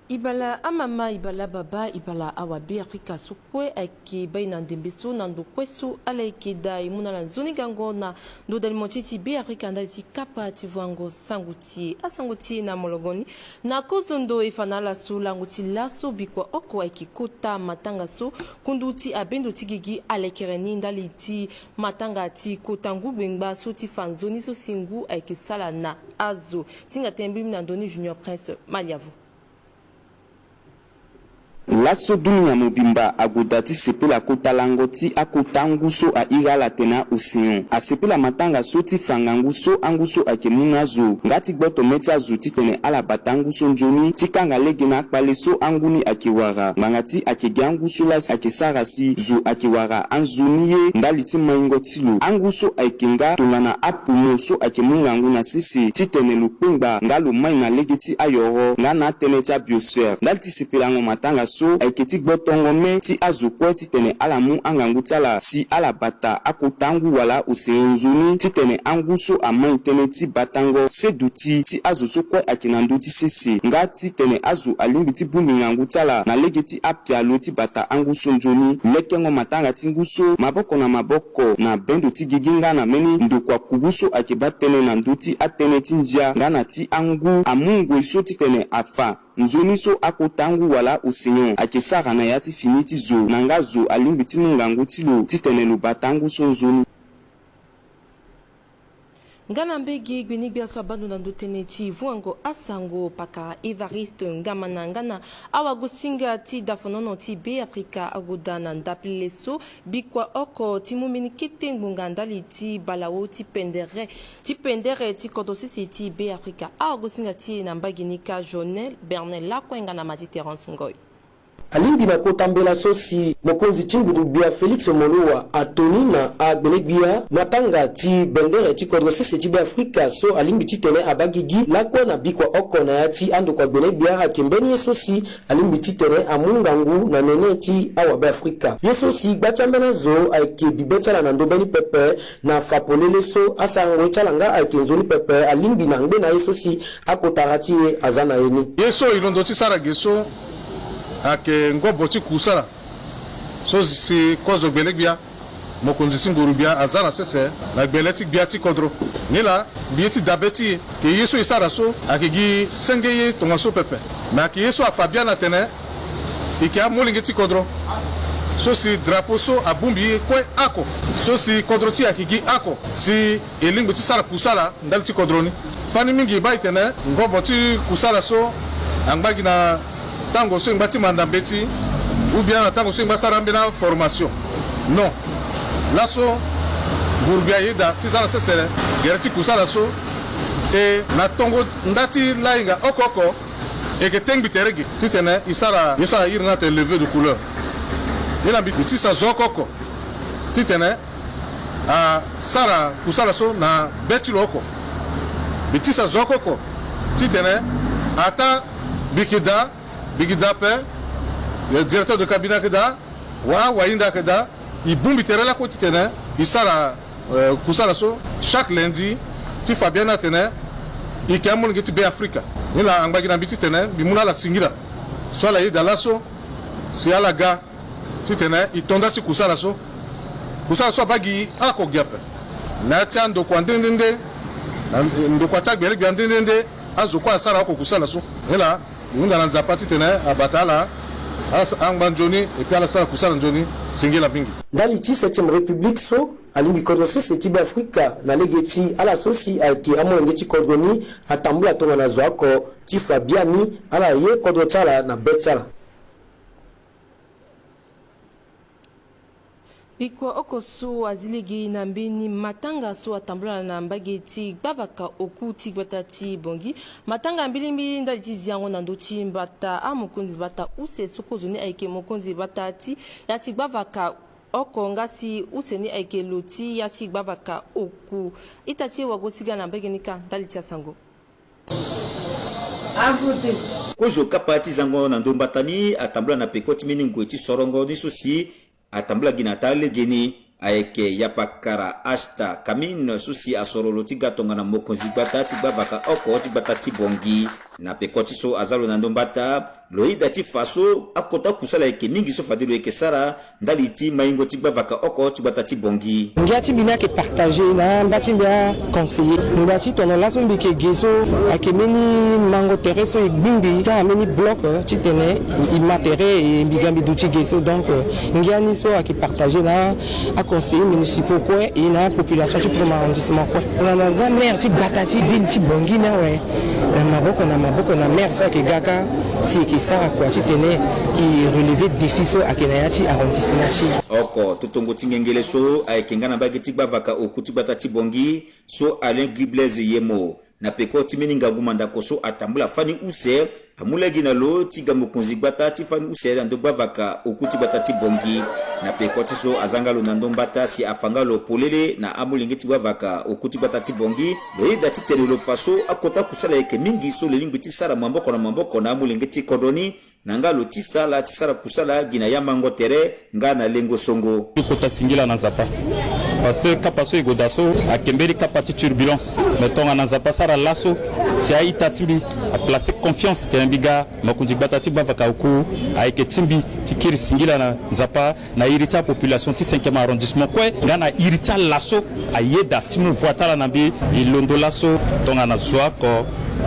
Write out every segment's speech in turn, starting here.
Ibala amama ibala baba ibala awabi Afrika sukwe ake baina ndembeso na ndokwesu ala ikeda imuna la zoni gango na ndodali mochichi bi Afrika ndaliti kapa tivuango sanguti asanguti na mologoni na kozondo ifanala su languti laso bikwa oko aikikuta matanga su kunduti abendo tigigi alekereni ndaliti matanga ti kotangu bengba su ti fanzoni so singu aikisala na azo tinga tembi na ndoni Junior Prince Maliavu. Laso dunia mobimba agodati sepela kota langoti akota nguso a irala tena ocean a sepela matanga soti fanganguso anguso akemunazo ngati gboto meti azuti tene ala batanguso njoni tikanga legena akpaleso anguni akiwara mangati akeganguso la akesarasi zu akiwara anzuniye ndaliti maingotilo anguso aikenga tongana apumo so akemungangu na sisi titene lupengba ngalo maina legeti ayoro ngana teneta biosphère ndaliti sepela ngo matanga so aiketi gbotongo me ti azukwe ti tene alamu angangu tiala si ala bata akotangu wala osenzuni ti tene anguso amai tene ti batango seduti ti azuso kwe akinandu ti sese nga ti tene azu alimbi ti bumi ngangu tiala na lege ti apialo ti bata anguso njoni lekengo matanga ti nguso maboko na bendo ti giginga na meni ndokwa kuguso akeba tene na nduti atene ti njia ngana ti angu amungwe so ti tene afa nzoni so akotangu wala oseyon akesara na yati finiti zo nanga zo alimbi ti nungangu tilo titenelu batangu so nzoni. Ngana mbegi gwinigbi aso abando na ndoteneti vuango asango paka Evariste ngamana ngana awagusinga ti dafonono ti be Afrika agodana ndapileso bikwa oko ti mumini kete ngungandali ti balawo ti pendere ti kodosisi ti be Afrika awagusinga ti nambaginika Jonel Bernel lakwenga na mati Terence Ngoy. Alimbi na kotambela sosi mokonzi chingurubia Felix Omolowa atoni na agbenegbia matanga ti bendere ti kodrosese ti be Afrika so alimbi ti tene abagigi lakwa na bikwa oko na yati ando kwa gbenegbia akembeni sosi alimbi ti tene amungangu na nene ti awa be Afrika yesosi gbachambena zo aike bibechala na ndobeni pepe na fapolele so asango chalanga aike nzoni pepe alimbi na ngbe na yesosi akotarati azana eni yeso ilondo ti sara geso ake ngoboti kusara so si kozo gbelegbia mokonzi singurubia azana sese na gbeleti gbiati kodro nila bieti dabeti ke yeso isara so ake gi sengeye tongaso pepe na ke yeso afabia na tene ike amolingeti kodro so si drapeau so abumbi kwe ako so si kodro ti ake gi ako si elingbo ti sara kusara ndalti kodroni fani mingi baitene ngoboti kusara so angbagi na tango so ngati mandambeti ou bien na tango so ngbasarambe na formation non laso burbia yeda tizana sesere gereti kusala so e na tongo ndati lainga okoko e ke tengbi teregi titene isara irna te lever de couleur ila bi tisa zokoko titene a sara kusala so na betilo oko bitisa zokoko titene ata Bigidape, le directeur de cabinet Keda, Wainda Keda, il boumbi terela ko titene, il sara kusala so chaque lundi, ti Fabiana tene, il kamon ngeti be Afrika. Ni la angba na biti tene, bi muna la singira. So la yida laso, si ala ga titene, il tonda si kusala so bagi ako giape. Na tiando kwa ndende, ndo kwa tagbele bi ndende, azo kwa sara ko kusala so. Ni la Munda na zapati tene abatala angbanjoni et puis ala sala kusala njoni singela bingi ndali ti 7e république so alingi kodrose se ti be Afrika na legeti ala sosi aike amolenge ti kodroni atambula tonga na zwako ti Fabiani ala ye kodro chala na betchala bikwa oko so aziligi na mbini matanga so atambula na mbageti bavaka oku ti gbata ti bongi matanga mbilimbi ndali ti ziango na ndochi mbata amokonzi bata use sokozoni aike mokonzi bata ti yati bavaka oko ngasi useni aike loti yati bavaka oku itachi wagosiga na mbagenika ndali ti asango kojo kapati zango na ndombatani atambula na pekoti miningwe ti sorongo ni sosi atambula ginata legeni aeke yapakara ashta kamin susi asorolo tiga tonga na mokonzi gbata ti gbavaka oko ti gbata ti bongi na pekoti so azalo na ndombata loida ti faso akota kusala eke mingi so fadilo eke sara ndali ti maingo ti gbavaka oko ti gbata ti bongi ngati bina ke partager na mbati mbia conseiller ngati tono laso mbike geso ake meni mango tereso e bimbi ta meni bloc ti tene i matériel e mbigambi du ti geso donc ngiani so ake partager na a conseiller municipal ko e na population ti premier arrondissement ko na za maire ti gbata ti ville ti bongi na we na maboko na maire so ake gaka si ki sara ko ti tene i relever défi so ake na ya ti arrondissement ti oko totongo ti ngengele so ayeke nga na mbage ti gbavaka oku ti gbata ti bongi so Alain Griblez yemo na peko ti meni ngangu mandako so atambula fani use amulagi na lo ti ga mokonzi gbata ti fani use na ndo gbavaka oku ti gbata ti bongi na peko ti so azanga lo na ndo mbata si afanga lo polele na amulingi ti gbavaka oku ti gbata ti bongi loyida ti tene lo faso akota kusala yeke mingi so lelingbi ti sara mamboko na amulingi ti kodoni nanga lo ti sala kusala gina ya mango tere nga na lengo songo kota singila na nzapa parce que kapaso igodaso akemberi kapati turbulence metonga na nzapa sara laso si aita timbi a placer confiance ke mbiga makundi gbata ti gbavaka oku ayeke timbi ti kiri singila na nzapa na irita population ti 5e arrondissement kue nga na irita laso ayeda ti mu voitala na mbi ilondo laso tonga na zwa ko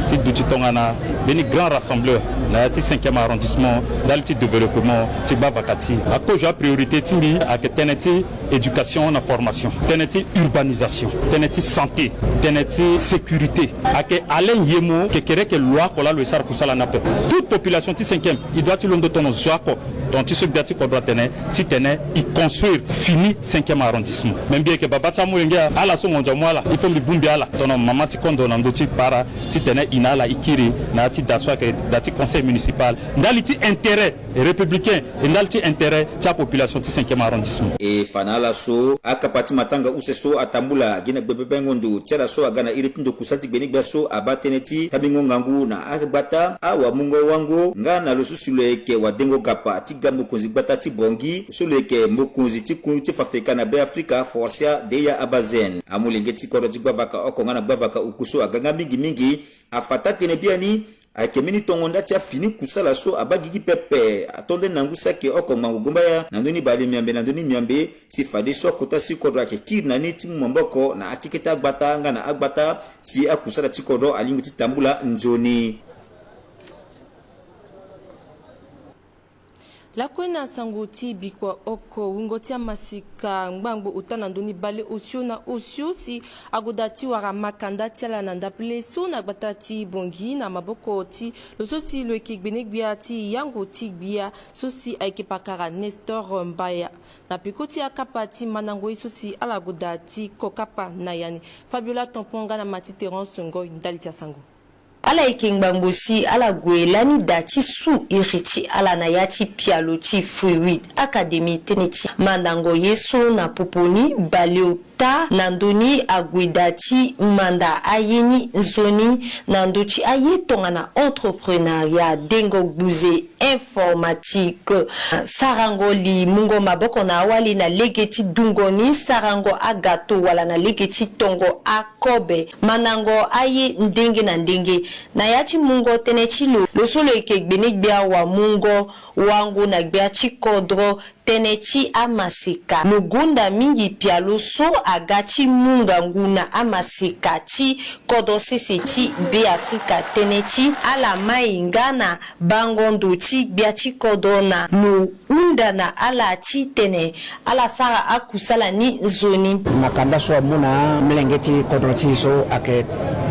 ti duti tonga na beni grand rassembleur na ti 5e arrondissement dali ti développement ti gbavaka ti akojo a priorité timbi ayeke tënë ti éducation na formation tënë ti urbanisation tënë ti santé tënë ti sécurité ayeke ale yemo kekere ke loi ko la lo e sara kusala na pe toute population ti 5e i doit ti londo tono zwa ko donc ti so gbia ti kodro atene ti tene i construire fini 5e arrondissement même bien ke baba ti amolenge ala so ngonzo mo ala il faut mbi bumbi ala tono mama ti kondo na ndo ti para ti tene ina ala ikiri na ti daso ke da ti conseil municipal ndali ti intérêt républicain et ndali ti intérêt ti a population ti 5e arrondissement e fanala so akapati matanga use so atambula gina gbebe ngondo tiara so agana iretindo kusati gbeni gbia so abatene ti tabingo ngangu na akbata awa mungo wango ngana lo susilo eke wadengo kapa ti gambo konzi gbata ti bongi so leke mokonzi ti kunu ti fafeka na be Afrika forcia deya abazen amulenge ti koro ti gbavaka oko ngana gbavaka ukuso aganga mingi afata tene biani ayeke mini tongonda ti afini kusala so abagigi pepe atonde nangu sake oko mangu gomba ya na ndöni bale miambe na ndöni miambe si fade so akota si kodro ayeke kiri na ni ti mu mamboko na akeke ti agbata nga na agbata si akusala ti kodro alingbi ti tambula nzoni lakwena sango ti bikua oko wingo ti amasika ngbango utana ndöni bale osio si agoda ti wara makanda ti ala na ndapele so na gbata ti bongi na maboko ti lo so si lo yeke gbeni gbia ti yango ti gbia so si ayeke pakara Nestor Mbaya na peko ti akapa ti manango so si ala goda ti kokapa na yani Fabiola Tomponga na mati Terence Ngoi ndali ti asango ala yeke ngbango si ala gue lani da ti su iri ti ala na ya ti pialo ti Fruit Academy tënë ti mandango ye so na poponi baleo ta na ndöni agueda ti manda aye ni nzoni na ndö ti aye tongana entrepreneuriat dengo gbuze informatique sarango li mungo maboko na awali na lege ti dungoni sarango agato wala na lege ti tongo akobe manango aye ndenge na ndenge na ya ti mungo tënë ti lo so lo yeke gbeni gbia wa mungo wangu na gbia ti kodro tënë ti amaseka lo gonda mingi pialo so aga ti munga nguna amaseka ti kodro sese ti be Afrika tënë ti ala mai nga na bangondo ti gbia ti kodro na lo hunda na ala ti tene ala sara akusala ni nzoni makanda so amuna mlenge ti kodro ti so ayeke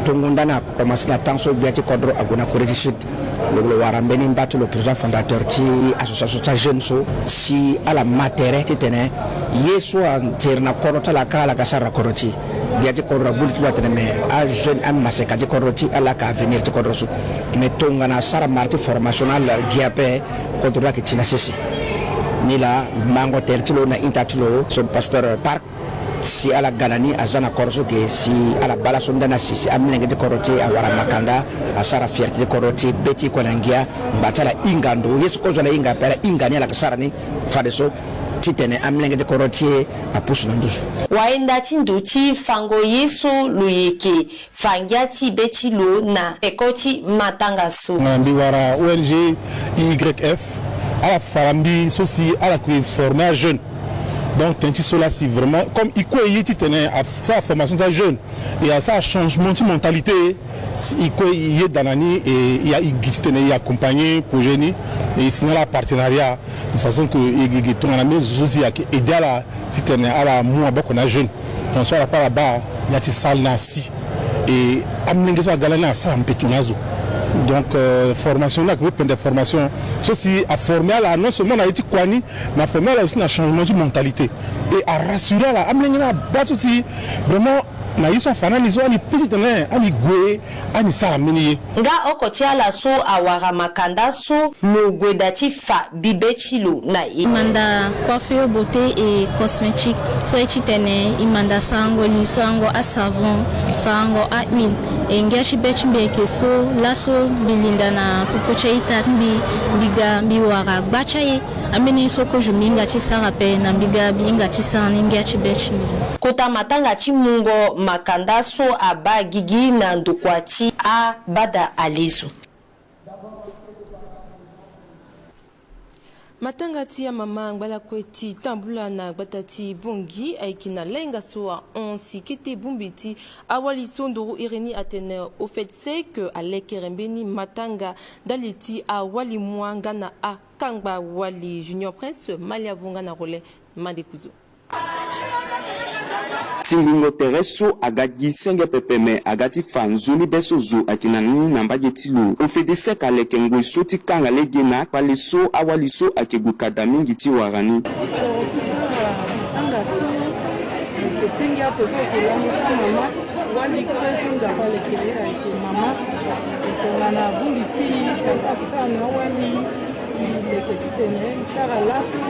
tongonda na commence na temps so gbia ti kodro agona Corée du Sud lo wara mbeni mbati le président fondateur ti association ta jeune so si ala matere ti tene ye so antere na kodro tala ka ala ka sara kodro ti dia ti kodro buli ti watene me a jeune am maseka ti kodro ti ala ka avenir ti kodro so me tongana sara marti formationnel giape kodro la ki tina sisi ni la mango ter ti lo na inta ti lo son pasteur park si ala ganani azana korso ke si ala bala sondana si amnenge de koroti awara makanda asara fierté de koroti beti konangia mbatala ingando yesu ko jala inga pera ingani ala kasara ni fadeso ti tene amlenge te koroti a pusu na ndusu waenda ti nduti fango yeso loyeke fangia ti beti lo na pekoti matanga so ngambi wara ONG YF ala farambi sosi ala qui former à jeune. Donc, cela, c'est vraiment comme il a sa formation de jeune et à ça changement de mentalité. Il est dans l'année et il a accompagné pour génie et sinon la partenariat de façon que il tourne à la maison aussi aider à la moi beaucoup de jeunes. Donc, soit par là-bas, il y a des salles nasi et amener à galana ça un peu tonazo. Donc formation là, que de formation, ceci à former là non seulement à été kwani, mais à former là aussi un changement de mentalité et à rassurer là, amener là bas aussi vraiment na iso fana ni zo ni petit na ani gwe ani sara mini nga okotia la so awara makanda so no gwedati fa bibechilo na imanda coiffure beauté et cosmétique so etitene imanda sango lisango a savon sango a huile engashi bechmbeke so laso bilinda na popoche itambi biga biwara gbachaye ameni soko juminga chi sara pe na biga binga chi sani ngachi bechi kota matanga chi mungo makanda so aba gigi na ndukwati a bada alizo matangati ya mama ngbala kweti tambula na batati bongi aikina lenga soa onsi kete bumbiti awali sondoro ireni atene au fait c'est que alekerembeni matanga daliti awali mwanga na a kangba wali junior prince malia vunga na role mandekuzo Tingungo tereso agadi senge pepeme agati fanzuni besozo akinani nambaje tilo ofedese kalekengwe soti kanga legena paleso awaliso akegukada mingi ti warani senge apeso kelamo ta mama wali kwesa pale kelera ke mama tongana bumbiti kasa kasa na wali leketitene sara laso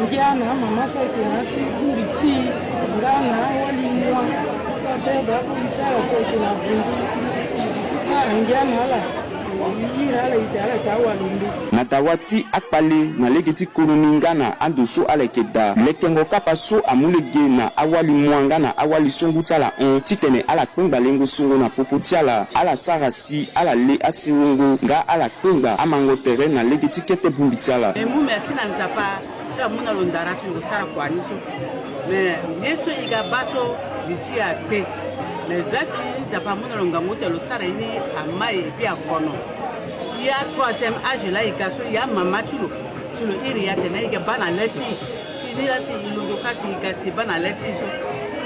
ngiana mama sa kenachi bumbiti ngana wali mwa sa beda bumbiti ala sa kena bundu sa ngiana ala yira itala ta walumbi natawati akpale na legeti koloningana andoso alekeda lekengo kapaso amulege na awali mwanga na awali songutala on titene ala kpengba lengo songo na popotiala ala sarasi ala le asirongo nga ala kpengba amango tere na legeti kete bumbitiala emu merci na nzapa sa muna londara singo sara kwani so mais yeso iga baso bitia pe mais zasi nzapa muna longa motelo sara ini amaye bi akono ya troisième âge là ikaso ya mama tulo iri ya tena iga bana leti si la si ilundo kasi ikasi bana leti so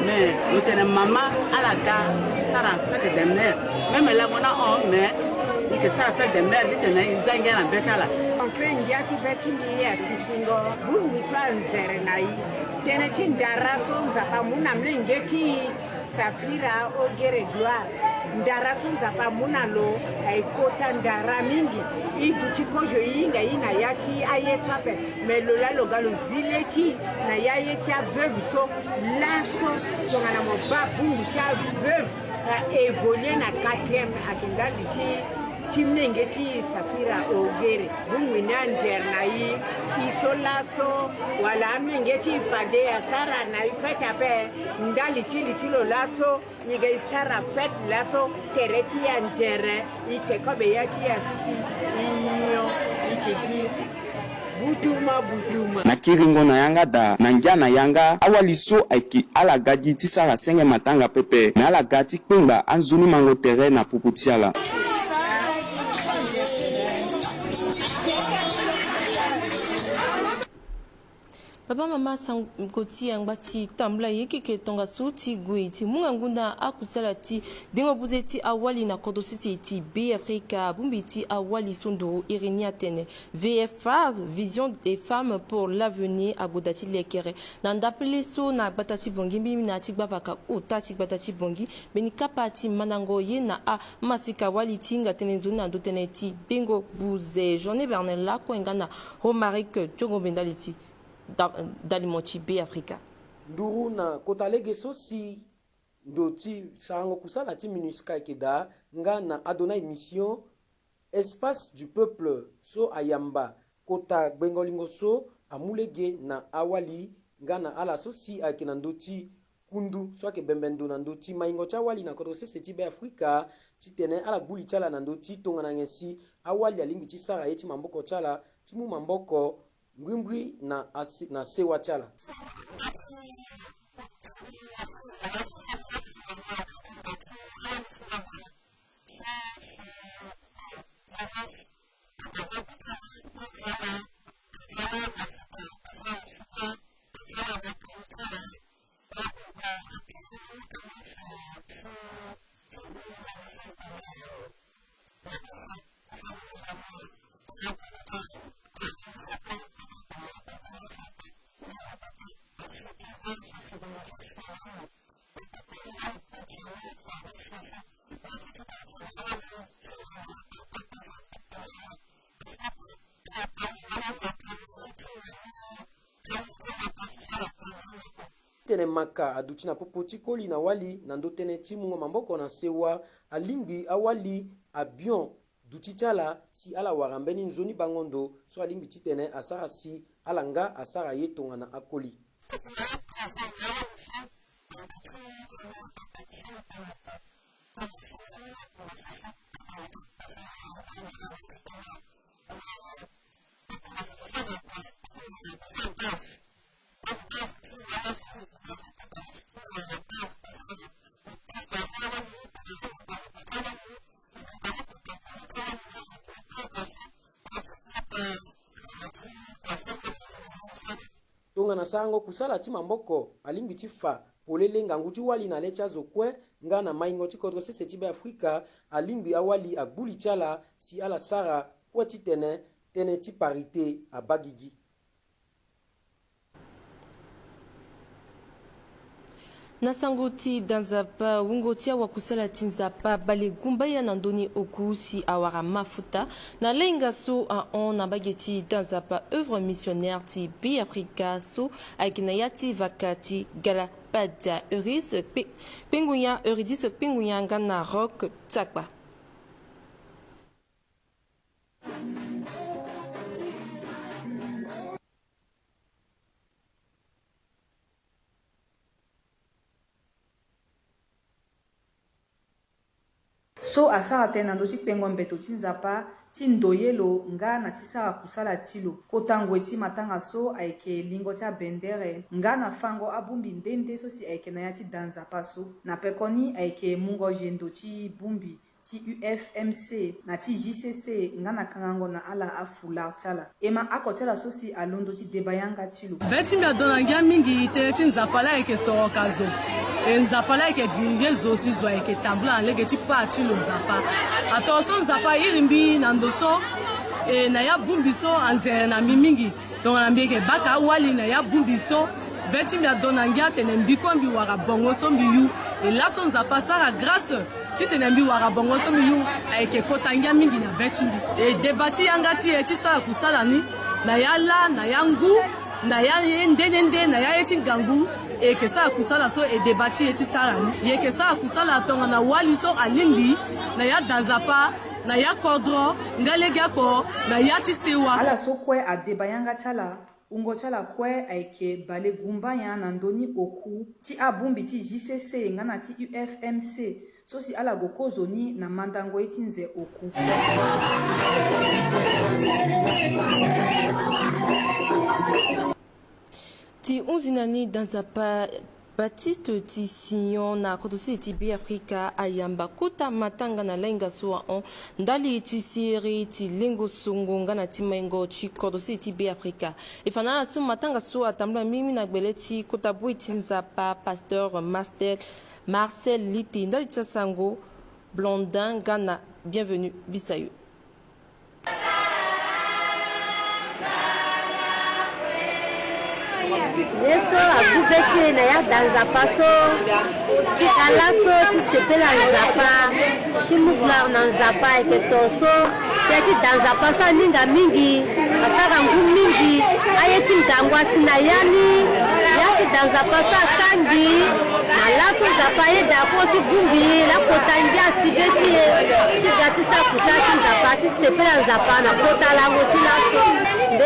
mais le tena mama ala ga sara fête de mère même là on a on mais que ça fait de mère dit tena izanga na betala en fait ngia ti beti ni ya sisingo bu ni swa nzere nai tena tin daraso nzapa muna mlengeti safira ogere gloire ndaraso nzapa muna lo aikota ndara mingi idutikojo yinga ina yati ayeswape melola logalo zileti na yayeti a veuve so laso tongana mo babungu ta veuve évoluer na 4e akindali timnengeti safira ogere bungwina ndernai isolaso wala mnengeti fade asara na ifeta pe ndali tilo laso yiga isara fet laso tereti ya ndere ikekobe yati ya si inyo ikegi buduma na kiringo na yanga da na ngia na yanga awaliso aiki alagadi tisara senge matanga pepe na alagati kpengba anzuni mango tere na puputiala Papa mama sangoti yangbati tambla yiki ke tonga suti gwe ti mungangunda akusala ti dingo buzeti awali na kodosisi ti BFRika bumbiti awali sondo Irenia Tene VFAS vision des femmes pour l'avenir agodati lekere nandapele so na batati bongi mbi na ti gbavaka utati batati bongi beni kapati manango ye na a masika wali tinga tenenzoni na ndotene ti dingo buze journée bernel la ko ngana Romaric Tjongo Bendaliti Dalimochi BFRika. Nduru na kotalege sosi ndoti sango kusala ti minuska keda nga na adona émission espace du peuple so ayamba kota gbengolingo so amulege na awali ngana ala sosi akinandoti kundu swake bembendo nandoti maingo cha awali na kodro sese tibe Afrika titene ala guli chala nandoti tongana ngesi awali alimbi chisara yeti mamboko chala timu mamboko ngwimbwi na sewa chala. Tene maka adutina popoti koli na wali nando tene timu mamboko na sewa alimbi awali abion dutichala si ala warambeni nzoni bangondo so alimbi titene asara si alanga asara yetonga na akoli. Tonga na sango kusala tima mboko alimbi tifa polele nganguti wali na lecha zokwe ngana maingo tikodro sese tibe Afrika alimbi awali agbuli chala si ala sara kwa titene tene ti parité abagigi. Nasangoti danzapa wungotia wa kusala tinzapa bale gumbaya nandoni okusi awara mafuta na lenga so a on na bageti danzapa œuvre missionnaire ti bi Afrika so akinayati vakati gala padia euris pengunya euridis pengunya ngana rock tsakba. So asara tena ndoshi pengo mbeto tinzapa tindoyelo nga na tisara kusala tilo kotangwe ti matanga so aike lingo cha bendere nga na fango abumbi ndende so si aike na yati danzapa so na pekoni aike mungo jendo ti bumbi ti UFMC na ti JCC nga na kangango na ala afula chala ema akotela so si alondo ti debayanga tilo beti mi adonangia mingi te tinzapa la eke sorokazo nzapa ke dinje zosi zo ke tambla lege ti parti lo nzapa atonso nzapa irimbi na ndoso na ya bumbiso anzere na mimingi donc na mbeke baka wali na ya bumbiso beti mi adonangia tene mbiko mbi wara bongo so mbiyu laso nzapa sara grâce ti tene mbi wara bongo so mbiyu ke kotangia mingi na beti mbi debati yanga ti sara kusala ni na ya la na ya ngu na ya ndende na ya eti gangu e kesa kusala so e debati eti sarani ye kesa kusala tonga na wali so alimbi na ya danzapa na ya kodro ngalega ko na ya tisewa ala so kwe a debayanga chala ungo chala kwe aike bale gumbaya na ndoni oku ti abumbi ti JCC ngana ti UFMC so si ala gokozo ni na mandango eti nze oku ti unzinani danzapa Baptiste ti Sion na kodosi ti bi Afrika ayamba kota matanga na lenga soa on ndali ti siri ti lengo songo ngana ti mengo ti kodosi ti bi Afrika ifana so matanga soa tambla mimi na gbele ti kota bui ti nzapa pasteur Marcel Liti ndali ti sango Blondin Ghana bienvenue bisayo. Yeso agubeti na ya danzapa so ti alaso ti sepela nzapa ti mugla na nzapa eketoso ti danzapa so ninga mingi asaka ngu mingi ayeti mgangwa sina yani yati danzapa so kangi na laso nzapa yeda ko ti bumbi la kotangia sibeti ti gati sa kusa ti nzapa ti sepela nzapa na kota lango ti laso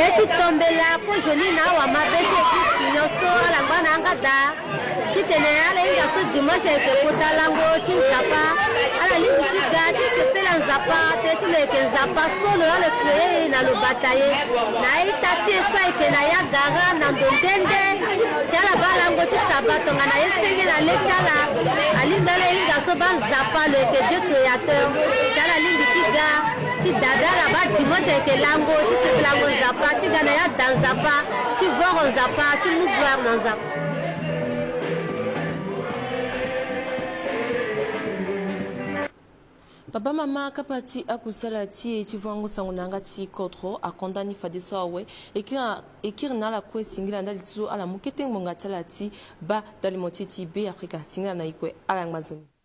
eti tombela po joli na wa mabese kisinyo so alangwana ngada chitene ala inga so dimanche ke potalango chinzapa ala lingi chiga chitepela nzapa te chileke nzapa solo ala kreye na lo bataye na itati eso ike na ya gaga na ndondende siala balango chisabato ngana yesenge na lechala alingala inga so banzapa le ke Dieu créateur siala lingi chiga chidadala ba dimanche ke lango chiselango nzapa chigana ya danzapa chivoro nzapa chimuvoir na nzapa. Papa mama kapati akusala ti tivango sangunanga ti kodro akondani fadeso awe ekirna la kwe singila ndali tsu ala mukete ngonga tala ti ba dalimoti ti be Afrika singila na ikwe ala ngmazoni.